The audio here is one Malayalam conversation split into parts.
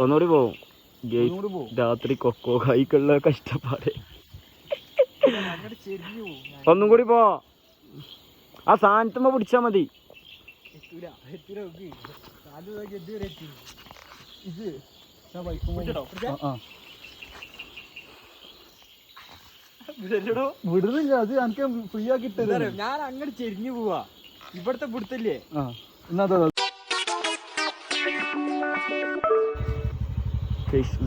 ഒന്നുകൂടി പോവും. രാത്രി കൊക്കോ കായ്ക്കുള്ള കഷ്ടപ്പാട്. ഒന്നും കൂടി പോ. ആ സാധനത്തുമ്പോ പിടിച്ചാ മതി. വിടുന്നില്ല, അത് എനിക്ക് ഫ്രീ ആക്കി ഞാൻ അങ്ങോട്ട് ചെരിഞ്ഞു പോവാ. ഇവിടത്തെ പിടുത്തല്ലേ.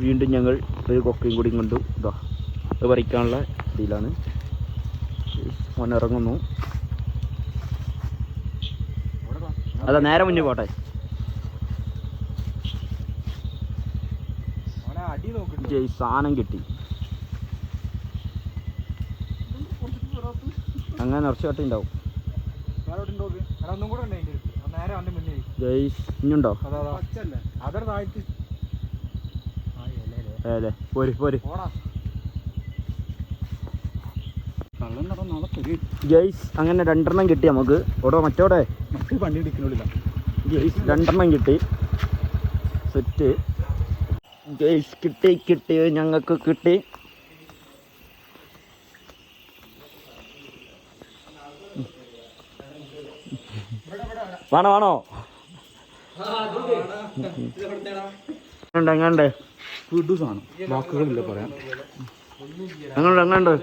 വീണ്ടും ഞങ്ങൾ ഒരു കൊക്കയും കൂടി കൊണ്ടു ഇതാ അത് പറിക്കാനുള്ള ഇതിലാണ്. മോനിറങ്ങുന്നു. അതാ നേരെ മുന്നേ പോട്ടെ. സാധനം കിട്ടി. അങ്ങനെ നിറച്ച് കട്ടി ഉണ്ടാവും. ഇനിയുണ്ടോ? അതെ പോര് പോര്. ജയ്സ് അങ്ങനെ 2 കിട്ടി നമുക്ക്. ഓടോ മറ്റോടെ വണ്ടി ഇടിക്കുന്നില്ല. ജയ്സ് 2 കിട്ടി. സെറ്റ് ജയ്സ്. കിട്ടി ഞങ്ങൾക്ക് കിട്ടി. വേണോ എങ്ങാണ്ട് വിടു സാധനം വാക്കുകളില്ല പറയാൻ. എങ്ങാണ്ട്